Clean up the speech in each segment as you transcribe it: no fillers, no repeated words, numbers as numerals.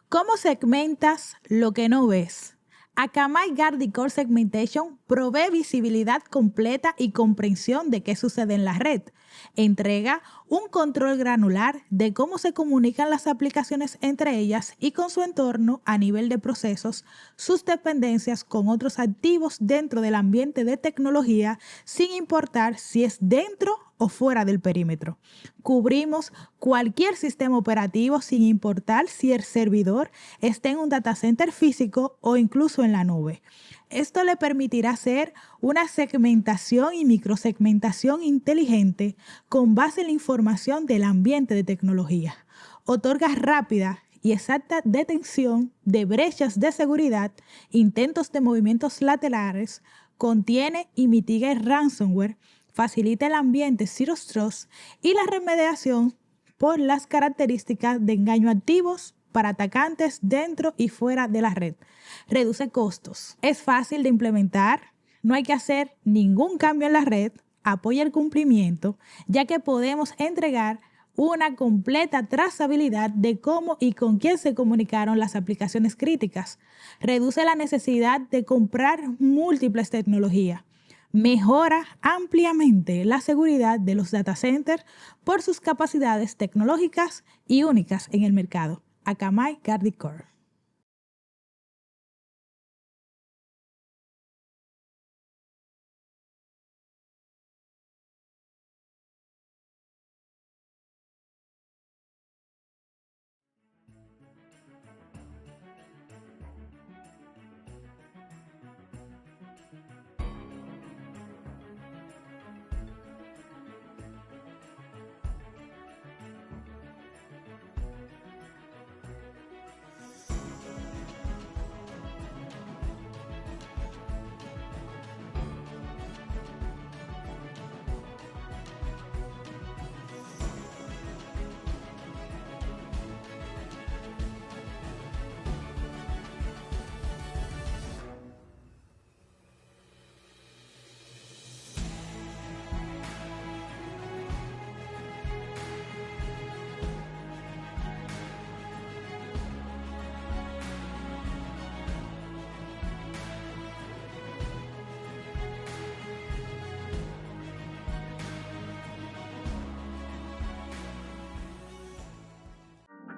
¿Cómo segmentas lo que no ves? Akamai Guardicore Segmentation provee visibilidad completa y comprensión de qué sucede en la red. Entrega un control granular de cómo se comunican las aplicaciones entre ellas y con su entorno a nivel de procesos, sus dependencias con otros activos dentro del ambiente de tecnología, sin importar si es dentro o fuera del perímetro. Cubrimos cualquier sistema operativo sin importar si el servidor está en un data center físico o incluso en la nube. Esto le permitirá hacer una segmentación y microsegmentación inteligente con base en la información del ambiente de tecnología. Otorga rápida y exacta detección de brechas de seguridad, intentos de movimientos laterales, contiene y mitiga el ransomware, facilita el ambiente Zero Trust y la remediación por las características de engaño activos para atacantes dentro y fuera de la red. Reduce costos. Es fácil de implementar. No hay que hacer ningún cambio en la red. Apoya el cumplimiento, ya que podemos entregar una completa trazabilidad de cómo y con quién se comunicaron las aplicaciones críticas. Reduce la necesidad de comprar múltiples tecnologías. Mejora ampliamente la seguridad de los data centers por sus capacidades tecnológicas y únicas en el mercado. Akamai Guardicore.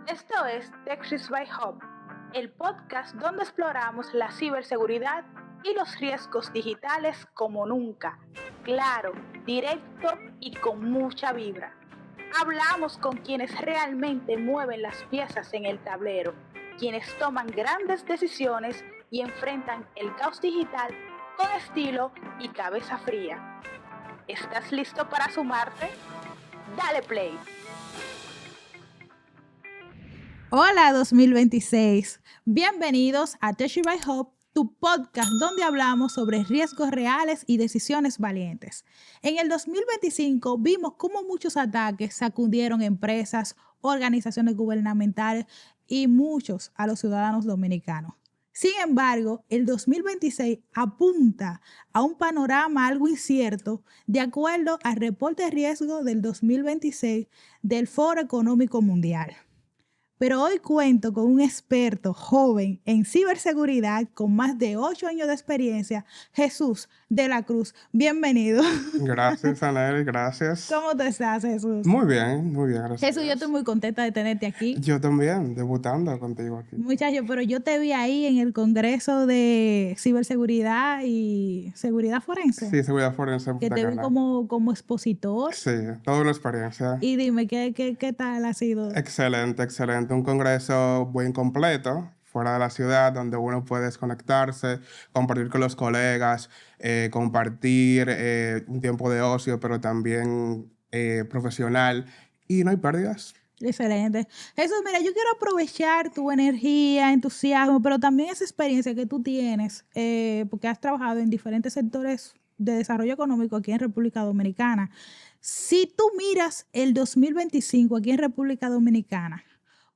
Esto es TechSys by Hub, el podcast donde exploramos la ciberseguridad y los riesgos digitales como nunca. Claro, directo y con mucha vibra. Hablamos con quienes realmente mueven las piezas en el tablero, quienes toman grandes decisiones y enfrentan el caos digital con estilo y cabeza fría. ¿Estás listo para sumarte? Dale play. Hola 2026, bienvenidos a TechSys by Hub, tu podcast donde hablamos sobre riesgos reales y decisiones valientes. En el 2025 vimos cómo muchos ataques sacudieron empresas, organizaciones gubernamentales y muchos a los ciudadanos dominicanos. Sin embargo, el 2026 apunta a un panorama algo incierto de acuerdo al reporte de riesgo del 2026 del Foro Económico Mundial. Pero hoy cuento con un experto joven en ciberseguridad con más de 8 años de experiencia, Jesús de la Cruz. Bienvenido. Gracias, Anel, gracias. ¿Cómo te estás, Jesús? Muy bien, gracias. Jesús, yo estoy muy contenta de tenerte aquí. Yo también, debutando contigo aquí. Muchacho, pero yo te vi ahí en el Congreso de Ciberseguridad y Seguridad Forense. Sí, seguridad forense. Que te vi como expositor. Sí, toda una experiencia. Y dime, ¿qué tal ha sido? Excelente, excelente. Un congreso muy completo, fuera de la ciudad, donde uno puede desconectarse, compartir con los colegas, compartir un tiempo de ocio, pero también profesional. Y no hay pérdidas. Excelente. Jesús, mira, yo quiero aprovechar tu energía, entusiasmo, pero también esa experiencia que tú tienes, porque has trabajado en diferentes sectores de desarrollo económico aquí en República Dominicana. Si tú miras el 2025 aquí en República Dominicana,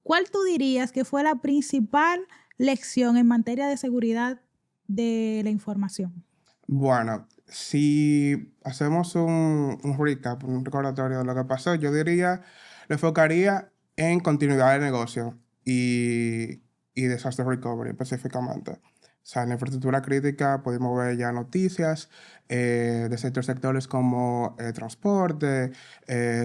¿cuál tú dirías que fue la principal lección en materia de seguridad de la información? Bueno, si hacemos un recap, un recordatorio de lo que pasó, yo diría, lo enfocaría en continuidad de negocio y y disaster recovery específicamente. O sea, en la infraestructura crítica podemos ver ya noticias de ciertos sectores como transporte,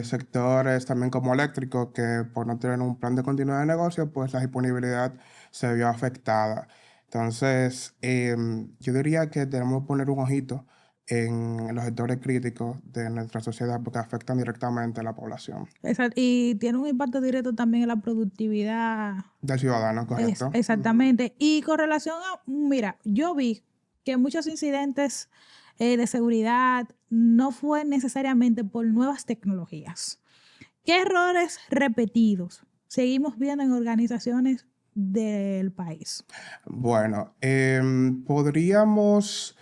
sectores también como eléctrico, que por no tener un plan de continuidad de negocio, pues la disponibilidad se vio afectada. Entonces, yo diría que tenemos que poner un ojito en los sectores críticos de nuestra sociedad porque afectan directamente a la población. Y tiene un impacto directo también en la productividad. Del ciudadano, correcto. Exactamente. Y con relación a, mira, yo vi que muchos incidentes de seguridad no fue necesariamente por nuevas tecnologías. ¿Qué errores repetidos seguimos viendo en organizaciones del país? Bueno, podríamos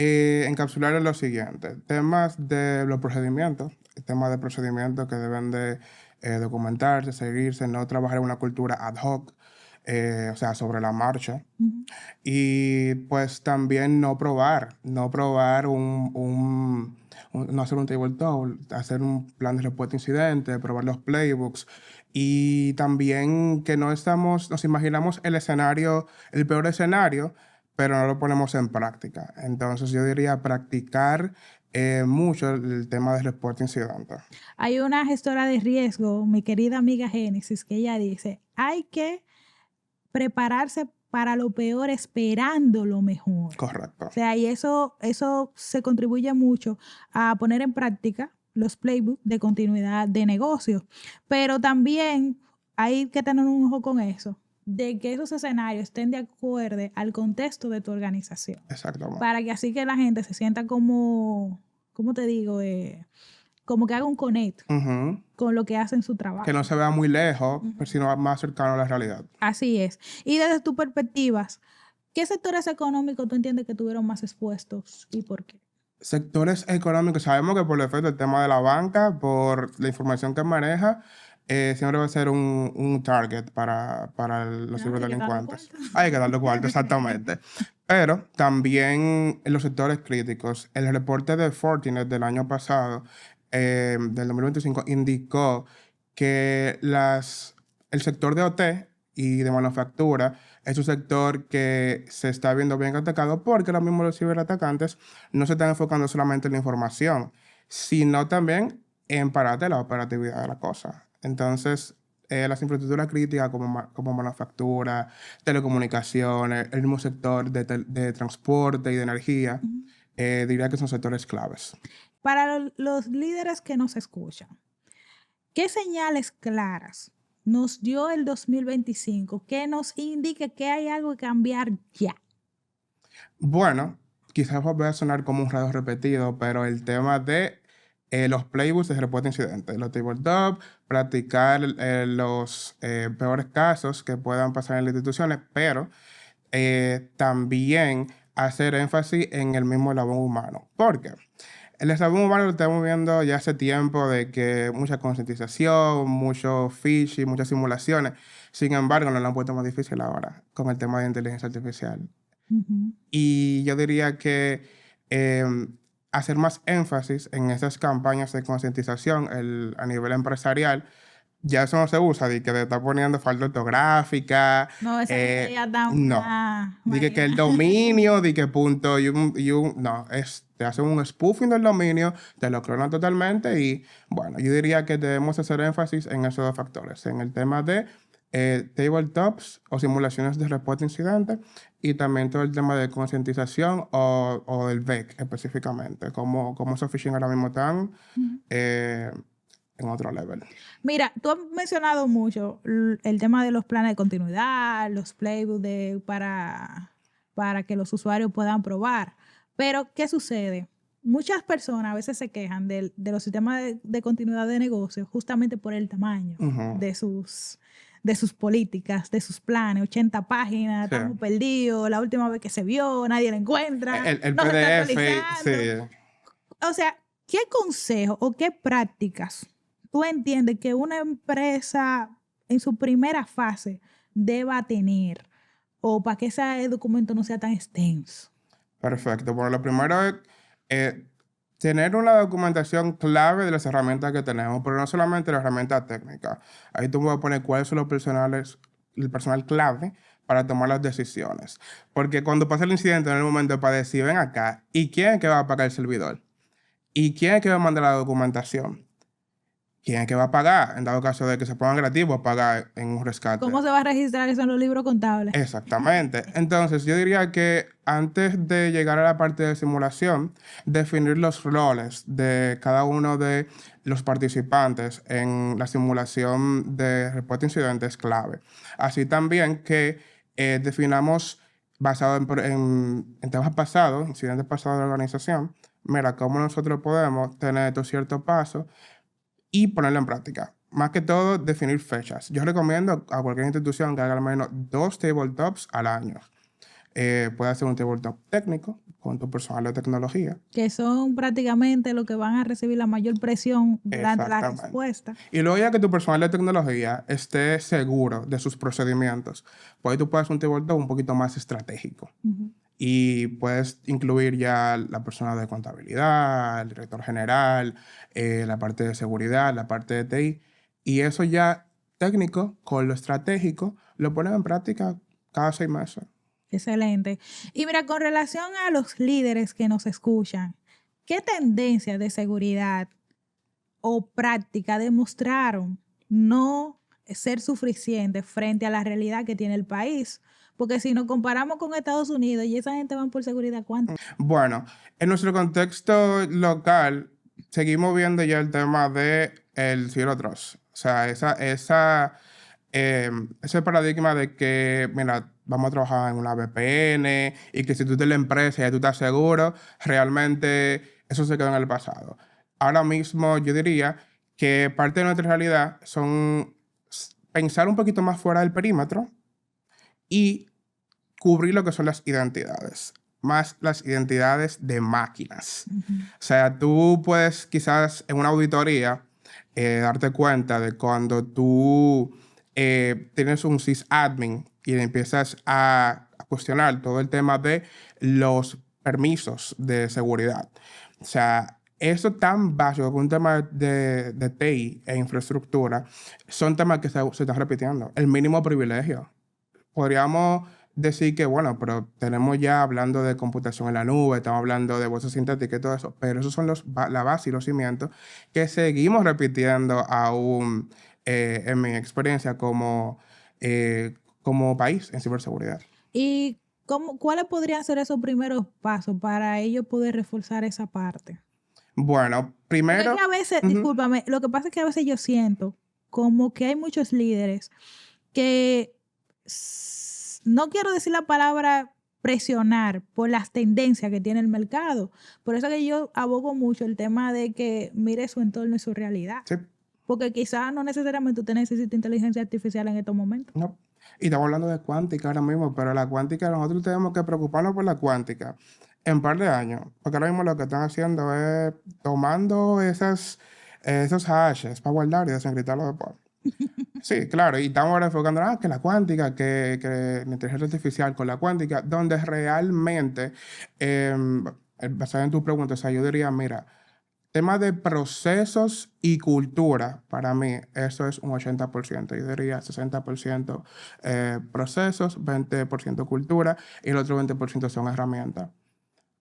encapsular en lo siguiente. Temas de los procedimientos, temas de procedimientos que deben de documentarse, seguirse, no trabajar en una cultura ad hoc, o sea, sobre la marcha. Ujú. Y pues también no probar no hacer un tabletop, hacer un plan de respuesta a incidentes, probar los playbooks. Y también que nos imaginamos el escenario, el peor escenario, pero no lo ponemos en práctica. Entonces yo diría practicar mucho el tema de respuesta a incidentes. Hay una gestora de riesgo, mi querida amiga Génesis, que ella dice, hay que prepararse para lo peor esperando lo mejor. Correcto. O sea, y eso se contribuye mucho a poner en práctica los playbooks de continuidad de negocio. Pero también hay que tener un ojo con eso, de que esos escenarios estén de acuerdo al contexto de tu organización. Exactamente. Para que así que la gente se sienta como, ¿cómo te digo? Como que haga un connect Ujú. con lo que hace en su trabajo. Que no se vea muy lejos, pero sino más cercano a la realidad. Así es. Y desde tus perspectivas, ¿qué sectores económicos tú entiendes que tuvieron más expuestos y por qué? Sectores económicos, sabemos que por el efecto del tema de la banca, por la información que maneja, siempre va a ser un target para los ciberdelincuentes. Hay que darle cuarto, exactamente. Pero también en los sectores críticos, el reporte de Fortinet del año pasado, del 2025, indicó que el sector de OT y de manufactura es un sector que se está viendo bien atacado porque los mismos los ciberatacantes no se están enfocando solamente en la información, sino también en parte la operatividad de la cosa. Entonces, las infraestructuras críticas como manufactura, telecomunicaciones, el mismo sector de transporte y de energía, diría que son sectores claves. Para los líderes que nos escuchan, ¿qué señales claras nos dio el 2025 que nos indique que hay algo que cambiar ya? Bueno, quizás voy a sonar como un radio repetido, pero el tema de los playbooks de respuesta a incidentes, los tabletop, practicar los peores casos que puedan pasar en las instituciones, pero también hacer énfasis en el mismo eslabón humano. ¿Por qué? El eslabón humano lo estamos viendo ya hace tiempo de que mucha concientización, mucho phishing, muchas simulaciones. Sin embargo, nos lo han puesto más difícil ahora con el tema de inteligencia artificial. Ujú. Y yo diría que hacer más énfasis en esas campañas de concientización a nivel empresarial, ya eso no se usa, de que te está poniendo falta ortográfica. No, esa gente ya da No. una... Dije que el dominio, di que punto no, te hacen un spoofing del dominio, te lo clonan totalmente y bueno, yo diría que debemos hacer énfasis en esos dos factores, en el tema de tabletops o simulaciones de respuesta a incidentes y también todo el tema de concientización o del VEC específicamente, como esos phishing ahora mismo están en otro level. Mira, tú has mencionado mucho el tema de los planes de continuidad, los playbooks para que los usuarios puedan probar. Pero, ¿qué sucede? Muchas personas a veces se quejan de los sistemas de continuidad de negocio justamente por el tamaño Ujú. de sus políticas, de sus planes, 80 páginas, Sí. estamos perdidos, la última vez que se vio, nadie lo encuentra, El no se está PDF, actualizando. sí. O sea, ¿qué consejos o qué prácticas tú entiendes que una empresa en su primera fase deba tener o para que ese documento no sea tan extenso? Perfecto. Bueno, lo primero es tener una documentación clave de las herramientas que tenemos, pero no solamente la herramienta técnica. Ahí tú me vas a poner cuáles son los el personal clave para tomar las decisiones. Porque cuando pasa el incidente, en el momento para decir, ven acá, ¿y quién es que va a pagar el servidor? ¿Y quién es que va a mandar la documentación? ¿Quién es que va a pagar? En dado caso de que se pongan creativos, a pagar en un rescate. ¿Cómo se va a registrar eso en los libros contables? Exactamente. Entonces, yo diría que antes de llegar a la parte de simulación, definir los roles de cada uno de los participantes en la simulación de reporte de incidentes es clave. Así también que definamos, basado en temas pasados, incidentes pasados de la organización, mira, cómo nosotros podemos tener estos ciertos pasos y ponerlo en práctica. Más que todo, definir fechas. Yo recomiendo a cualquier institución que haga al menos 2 tabletops al año. Puede hacer un tabletop técnico con tu personal de tecnología. Que son prácticamente los que van a recibir la mayor presión durante la Exactamente. respuesta. Y luego ya que tu personal de tecnología esté seguro de sus procedimientos, pues ahí tú puedes hacer un tabletop un poquito más estratégico. Y puedes incluir ya la persona de contabilidad, el director general, la parte de seguridad, la parte de TI. Y eso ya técnico con lo estratégico lo ponen en práctica cada 6 meses. Excelente. Y mira, con relación a los líderes que nos escuchan, ¿qué tendencias de seguridad o práctica demostraron no ser suficientes frente a la realidad que tiene el país? Porque si nos comparamos con Estados Unidos y esa gente van por seguridad cuántica. Bueno, en nuestro contexto local, seguimos viendo ya el tema de el Zero Trust. O sea, ese paradigma de que, mira, vamos a trabajar en una VPN y que si tú tienes la empresa y tú estás seguro, realmente eso se quedó en el pasado. Ahora mismo yo diría que parte de nuestra realidad son pensar un poquito más fuera del perímetro y cubrir lo que son las identidades, más las identidades de máquinas. O sea, tú puedes quizás en una auditoría darte cuenta de cuando tú tienes un sysadmin y empiezas a cuestionar todo el tema de los permisos de seguridad. O sea, eso tan básico como un tema de TI e infraestructura son temas que se están repitiendo. El mínimo privilegio. Podríamos decir que, bueno, pero tenemos ya hablando de computación en la nube, estamos hablando de voces sintéticas y todo eso, pero esos son la base y los cimientos que seguimos repitiendo aún en mi experiencia como país en ciberseguridad. ¿Y cuáles podrían ser esos primeros pasos para ellos poder reforzar esa parte? Bueno, primero... Porque es que a veces, discúlpame, lo que pasa es que a veces yo siento como que hay muchos líderes que no quiero decir la palabra presionar por las tendencias que tiene el mercado. Por eso que yo abogo mucho el tema de que mire su entorno y su realidad. Sí. Porque quizás no necesariamente usted necesita inteligencia artificial en estos momentos. No. Y estamos hablando de cuántica ahora mismo, pero la cuántica, nosotros tenemos que preocuparnos por la cuántica en un par de años. Porque ahora mismo lo que están haciendo es tomando esos hashes para guardar y desencriptarlo después. Sí, claro, y estamos ahora enfocando que la cuántica, que la inteligencia artificial con la cuántica, donde realmente, basado en tu pregunta, o sea, yo diría, mira, tema de procesos y cultura, para mí, eso es un 80%. Yo diría 60% procesos, 20% cultura y el otro 20% son herramientas.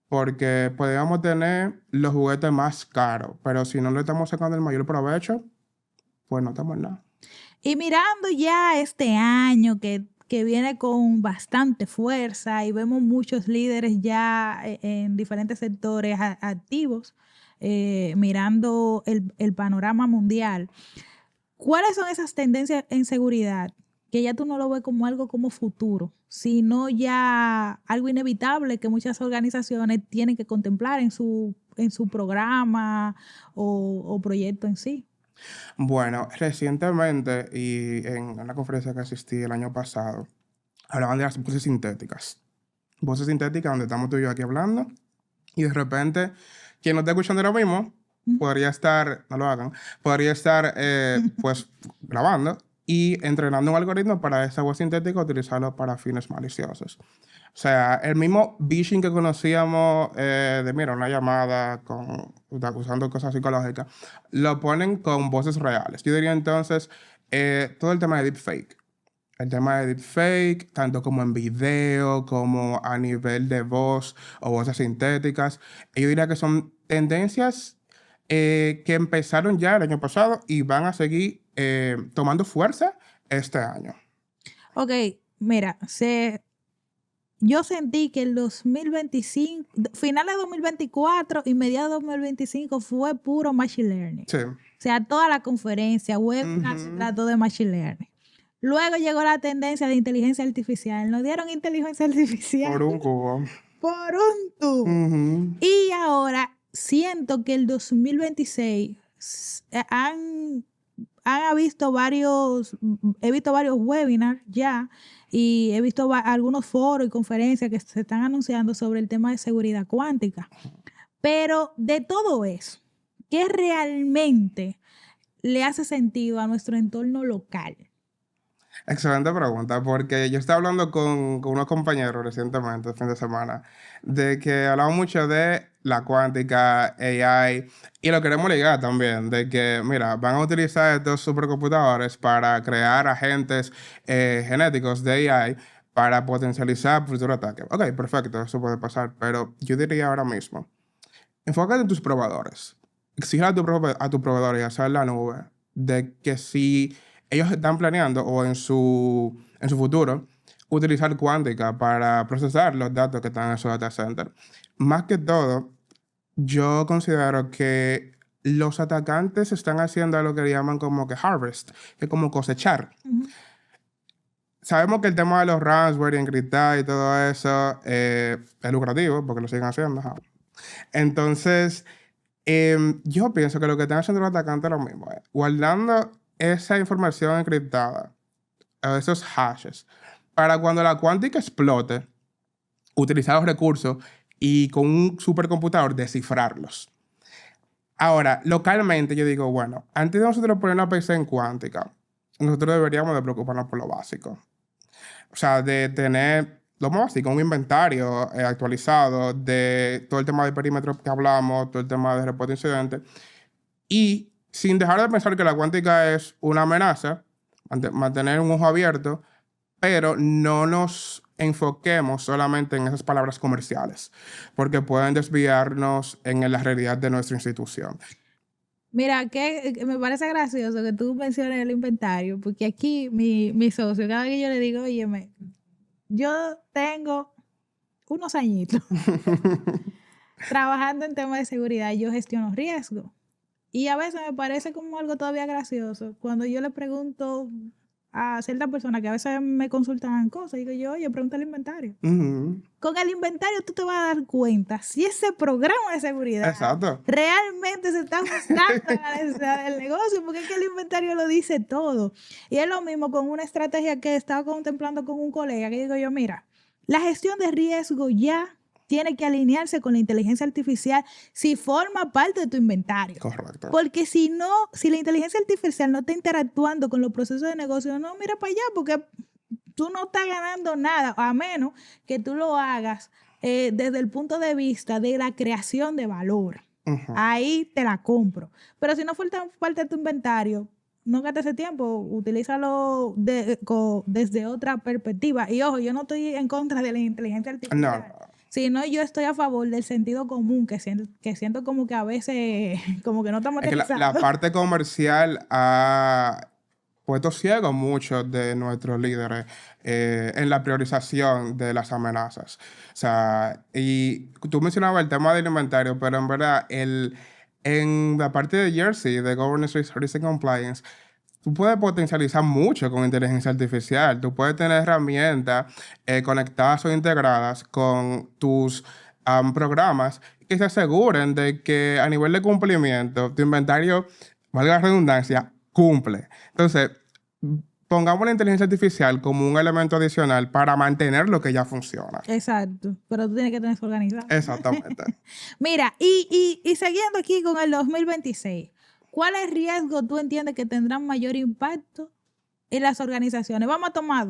Porque podríamos tener los juguetes más caros, pero si no le estamos sacando el mayor provecho, pues no estamos en nada. Y mirando ya este año que viene con bastante fuerza y vemos muchos líderes ya en diferentes sectores activos, mirando el panorama mundial, ¿cuáles son esas tendencias en seguridad que ya tú no lo ves como algo como futuro, sino ya algo inevitable que muchas organizaciones tienen que contemplar en su programa o proyecto en sí? Bueno, recientemente y en una conferencia que asistí el año pasado, hablaban de las voces sintéticas. Voces sintéticas donde estamos tú y yo aquí hablando y de repente quien no está escuchando ahora mismo podría estar, no lo hagan, podría estar pues grabando y entrenando un algoritmo para esa voz sintética utilizarlo para fines maliciosos. O sea, el mismo phishing que conocíamos de, mira, una llamada usando cosas psicológicas, lo ponen con voces reales. Yo diría entonces, todo el tema de deepfake. el tema de deepfake, tanto como en video, como a nivel de voz o voces sintéticas. Yo diría que son tendencias que empezaron ya el año pasado y van a seguir tomando fuerza este año. Ok, mira, yo sentí que el 2025, final de 2024 y mediados de 2025 fue puro machine learning. Sí. O sea, toda la conferencia, webinar se trató de machine learning. Luego llegó la tendencia de inteligencia artificial. Nos dieron inteligencia artificial Por un cubo. por un tubo. Y ahora siento que el 2026 he visto varios webinars ya y he visto algunos foros y conferencias que se están anunciando sobre el tema de seguridad cuántica. Pero de todo eso, ¿qué realmente le hace sentido a nuestro entorno local? Excelente pregunta, porque yo estaba hablando con unos compañeros recientemente, el fin de semana, de que hablamos mucho de la cuántica, AI, y lo queremos ligar también, de que, mira, van a utilizar estos supercomputadores para crear agentes genéticos de AI para potencializar futuros ataques. Ok, perfecto, eso puede pasar, pero yo diría ahora mismo, enfócate en tus proveedores. Exige a tu proveedor, ya sea en la nube, de que si ellos están planeando o en su futuro utilizar cuántica para procesar los datos que están en esos data centers. Más que todo, yo considero que los atacantes están haciendo lo que llaman como que harvest, que es como cosechar. Sabemos que el tema de los ransomware y encriptar y todo eso es lucrativo porque lo siguen haciendo. Ajá. Entonces, yo pienso que lo que están haciendo los atacantes es lo mismo, guardando esa información encriptada, esos hashes, para cuando la cuántica explote, utilizar los recursos y con un supercomputador descifrarlos. Ahora, localmente yo digo, bueno, antes de nosotros poner la PC en cuántica, nosotros deberíamos de preocuparnos por lo básico. O sea, de tener lo más básico, un inventario actualizado de todo el tema de perímetro que hablamos, todo el tema de reporte de incidentes. Y sin dejar de pensar que la cuántica es una amenaza, mantener un ojo abierto, pero no nos enfoquemos solamente en esas palabras comerciales, porque pueden desviarnos en la realidad de nuestra institución. Mira, que me parece gracioso que tú menciones el inventario, porque aquí mi socio, cada vez que yo le digo, oye, yo tengo unos añitos trabajando en temas de seguridad, yo gestiono riesgos. Y a veces me parece como algo todavía gracioso cuando yo le pregunto a ciertas personas que a veces me consultan cosas, digo yo, oye, pregunta el inventario. Con el inventario tú te vas a dar cuenta si ese programa de seguridad realmente se está ajustando a la necesidad del negocio, porque es que el inventario lo dice todo. Y es lo mismo con una estrategia que estaba contemplando con un colega, que digo yo, mira, la gestión de riesgo ya tiene que alinearse con la inteligencia artificial si forma parte de tu inventario. Correcto. Porque si la inteligencia artificial no está interactuando con los procesos de negocio, no mira para allá, porque tú no estás ganando nada, a menos que tú lo hagas desde el punto de vista de la creación de valor. Ahí te la compro. Pero si no falta parte de tu inventario, no gastes ese tiempo, utilízalo desde otra perspectiva. Y ojo, yo no estoy en contra de la inteligencia artificial. No. Sino yo estoy a favor del sentido común, que siento como que a veces como que no estamos aterrizados. La parte comercial ha puesto ciego muchos de nuestros líderes en la priorización de las amenazas. O sea, y tú mencionabas el tema del inventario, pero en verdad en la parte de Jersey, de Governance, Risk and Compliance, tú puedes potencializar mucho con inteligencia artificial. Tú puedes tener herramientas conectadas o integradas con tus programas que se aseguren de que a nivel de cumplimiento, tu inventario, valga la redundancia, cumple. Entonces, pongamos la inteligencia artificial como un elemento adicional para mantener lo que ya funciona. Exacto, pero tú tienes que tener eso organizado. Exactamente. Mira, y siguiendo aquí con el 2026, ¿cuáles riesgos tú entiendes que tendrán mayor impacto en las organizaciones? Vamos a tomar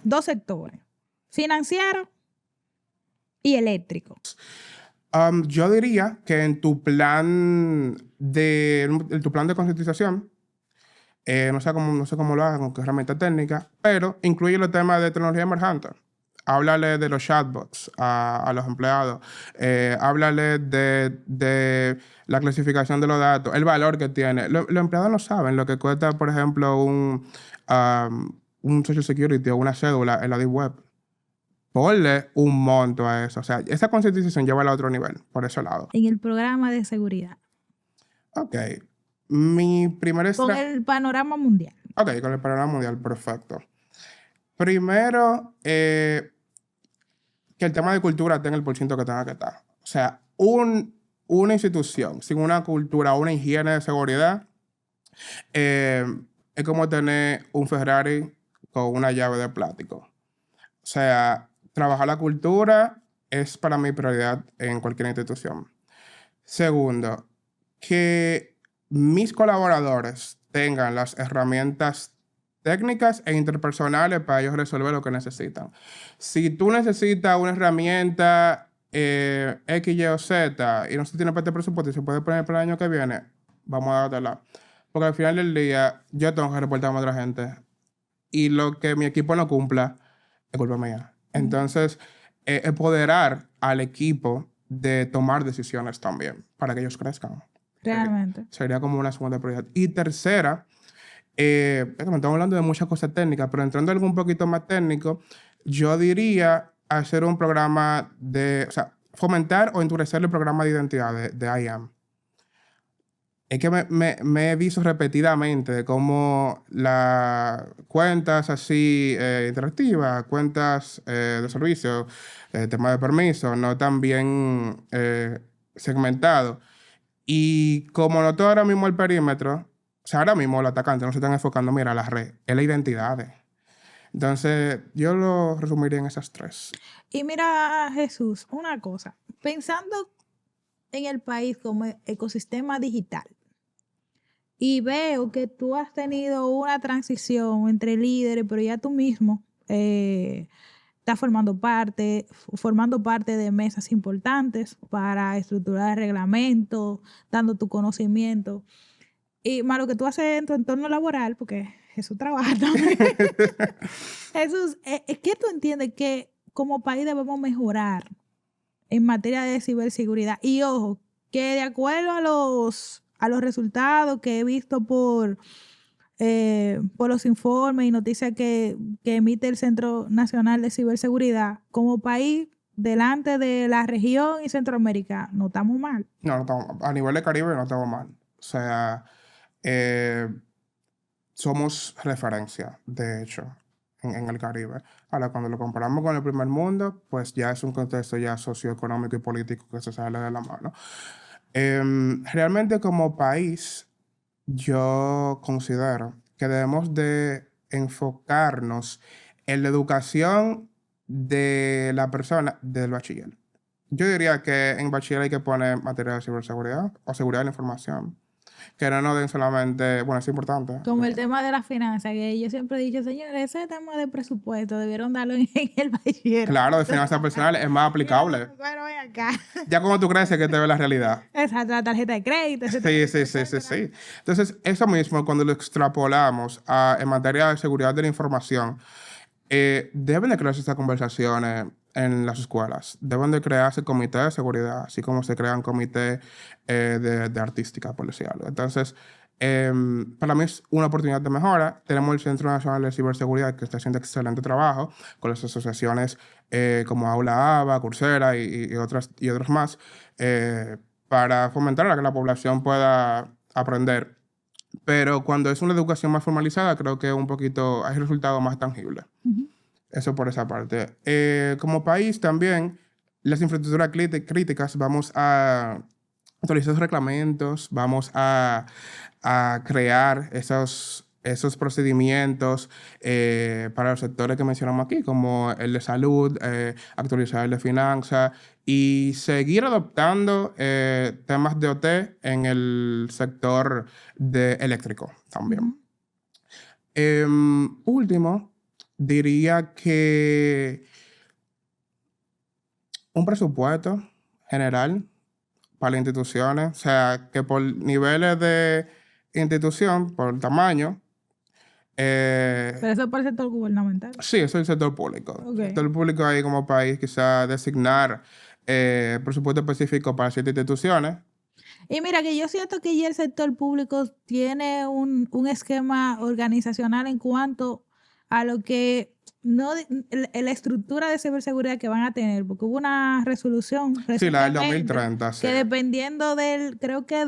dos sectores, financiero y eléctrico. Yo diría que en tu plan de concientización, No sé cómo lo hagan, con qué herramienta técnica, pero incluye los temas de tecnología emergente. Háblale de los chatbots a los empleados. Háblale de la clasificación de los datos, el valor que tiene. Los empleados no saben lo que cuesta, por ejemplo, un Social Security o una cédula en la Deep Web. Ponle un monto a eso. O sea, esa concientización lleva a otro nivel, por ese lado. En el programa de seguridad. Ok. Mi primera Con el panorama mundial. Ok, con el panorama mundial, perfecto. Primero, que el tema de cultura tenga el porciento que tenga que estar. O sea, una institución sin una cultura, una higiene de seguridad, es como tener un Ferrari con una llave de plástico. O sea, trabajar la cultura es para mí prioridad en cualquier institución. Segundo, que mis colaboradores tengan las herramientas técnicas e interpersonales para ellos resolver lo que necesitan. Si tú necesitas una herramienta X, Y o Z y no se tiene para este presupuesto y se puede poner para el año que viene, vamos a dártela. Porque al final del día yo tengo que reportarme a otra gente y lo que mi equipo no cumpla es culpa mía. Entonces, empoderar al equipo de tomar decisiones también para que ellos crezcan. Realmente. Sería como una segunda prioridad. Y tercera, estamos hablando de muchas cosas técnicas, pero entrando en algo un poquito más técnico, yo diría hacer un programa o sea, fomentar o endurecer el programa de identidad de IAM. Es que me he visto repetidamente cómo las cuentas así interactivas, cuentas de servicio, tema de permiso, no tan bien segmentado. Y como noto ahora mismo el perímetro, o sea, ahora mismo los atacantes no se están enfocando, mira, la red, es la identidad. Entonces, yo lo resumiría en esas tres. Y mira, Jesús, una cosa. Pensando en el país como ecosistema digital, y veo que tú has tenido una transición entre líderes, pero ya tú mismo estás formando parte de mesas importantes para estructurar reglamentos, dando tu conocimiento. Y más lo que tú haces en tu entorno laboral, porque Jesús trabaja también. Jesús, ¿qué tú entiendes que como país debemos mejorar en materia de ciberseguridad? Y ojo, que de acuerdo a los resultados que he visto por los informes y noticias que emite el Centro Nacional de Ciberseguridad, como país, delante de la región y Centroamérica, no estamos mal. No estamos mal. A nivel de Caribe no estamos mal. O sea, somos referencia, de hecho, en el Caribe. Ahora, cuando lo comparamos con el primer mundo, pues ya es un contexto ya socioeconómico y político que se sale de la mano. Realmente como país, yo considero que debemos de enfocarnos en la educación de la persona del bachiller. Yo diría que en bachiller hay que poner materia de ciberseguridad o seguridad de la información. Que no nos den solamente, bueno, es importante. Como el tema de las finanzas, que yo siempre he dicho, señores, ese tema de presupuesto debieron darlo en el bachiller. Claro, de finanzas personales es más aplicable. Bueno, ven acá. Ya cuando tú creces que te ve la realidad. Exacto, la tarjeta de crédito. Sí. Entonces, eso mismo, cuando lo extrapolamos en materia de seguridad de la información, deben de crearse estas conversaciones en las escuelas. Deben de crearse comités de seguridad, así como se crean comités de artística, por decir algo. Entonces, para mí es una oportunidad de mejora. Tenemos el Centro Nacional de Ciberseguridad que está haciendo excelente trabajo con las asociaciones como Aula ABA, Coursera y otras más para fomentar a que la población pueda aprender. Pero cuando es una educación más formalizada, creo que hay resultados más tangibles. Uh-huh. Eso por esa parte. Como país también, las infraestructuras críticas, vamos a actualizar los reglamentos, vamos a crear esos procedimientos para los sectores que mencionamos aquí, como el de salud, actualizar el de finanzas y seguir adoptando temas de OT en el sector eléctrico también. Último, diría que un presupuesto general para las instituciones, o sea, que por niveles de institución, por tamaño, Pero eso es por el sector gubernamental. Sí, eso es el sector público. Ok. El sector público ahí como país quizá designar presupuesto específico para ciertas instituciones. Y mira que yo siento que ya el sector público tiene un esquema organizacional en cuanto a lo que no la estructura de ciberseguridad que van a tener, porque hubo una resolución Sí, la del recientemente 2030, sí. que dependiendo creo que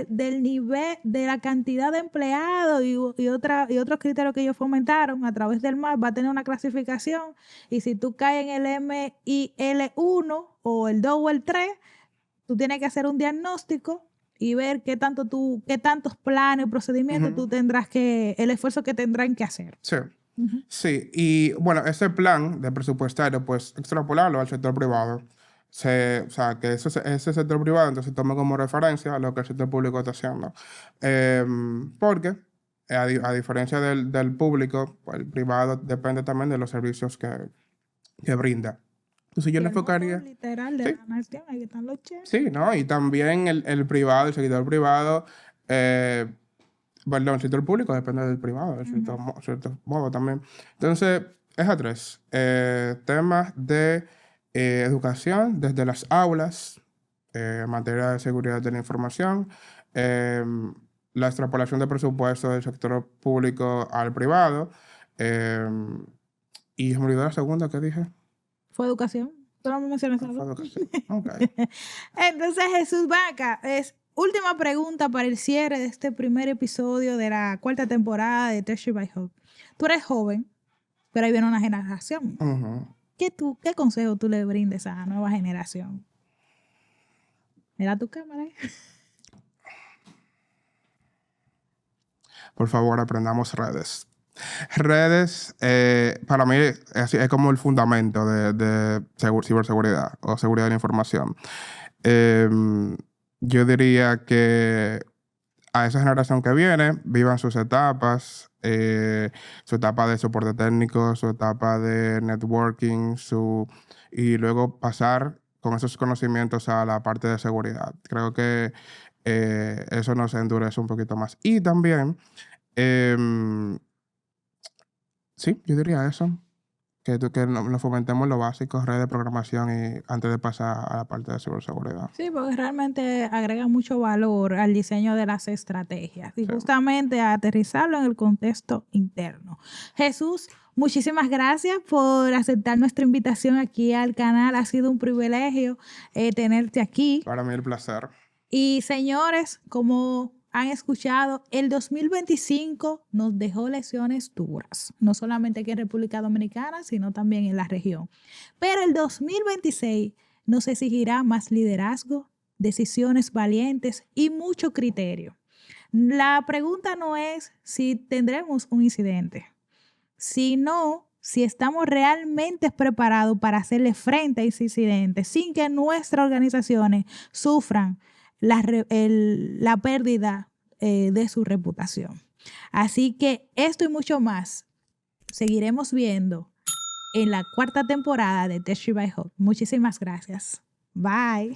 del nivel, de la cantidad de empleados y otros criterios que ellos fomentaron a través del MAP, va a tener una clasificación, y si tú caes en el MIL1 o el 2 o el 3, tú tienes que hacer un diagnóstico y ver qué tantos planes o procedimientos tú tendrás el esfuerzo que tendrán que hacer. Sí. Sí, y bueno, ese plan de presupuestario, pues extrapolarlo al sector privado. O sea, que ese sector privado entonces tome como referencia a lo que el sector público está haciendo. Porque, a diferencia del público, pues, el privado depende también de los servicios que brinda. Entonces yo le enfocaría... literal de la nación, ahí están los chefs. Sí, ¿no? Y también el privado, el sector privado... Perdón, el sector público depende del privado, de cierto modo también. Entonces, es a tres. Temas de educación desde las aulas, en materia de seguridad de la información, la extrapolación de presupuesto del sector público al privado, y me olvidó la segunda que dije. Fue educación. Tú no me mencionaste Fue algo. educación. Ok. Entonces, Jesús Vaca, última pregunta para el cierre de este primer episodio de la 4ª temporada de Tertiary by Hub. Tú eres joven, pero ahí viene una generación. Ujú. ¿Qué consejo tú le brindes a la nueva generación? Mira tu cámara ahí. Por favor, aprendamos redes. Redes, para mí, es como el fundamento de ciberseguridad o seguridad de la información. Yo diría que a esa generación que viene, vivan sus etapas, su etapa de soporte técnico, su etapa de networking, y luego pasar con esos conocimientos a la parte de seguridad. Creo que eso nos endurece un poquito más. Y también, sí, yo diría eso. Que nos fomentemos lo básico, redes de programación, y antes de pasar a la parte de ciberseguridad. Sí, porque realmente agrega mucho valor al diseño de las estrategias y justamente a aterrizarlo en el contexto interno. Jesús, muchísimas gracias por aceptar nuestra invitación aquí al canal. Ha sido un privilegio tenerte aquí. Para mí el placer. Y señores, como han escuchado, el 2025 nos dejó lecciones duras, no solamente aquí en República Dominicana, sino también en la región. Pero el 2026 nos exigirá más liderazgo, decisiones valientes y mucho criterio. La pregunta no es si tendremos un incidente, sino si estamos realmente preparados para hacerle frente a ese incidente sin que nuestras organizaciones sufran la pérdida de su reputación. Así que esto y mucho más seguiremos viendo en la 4ª temporada de Tertiary by Hub. Muchísimas gracias. Bye.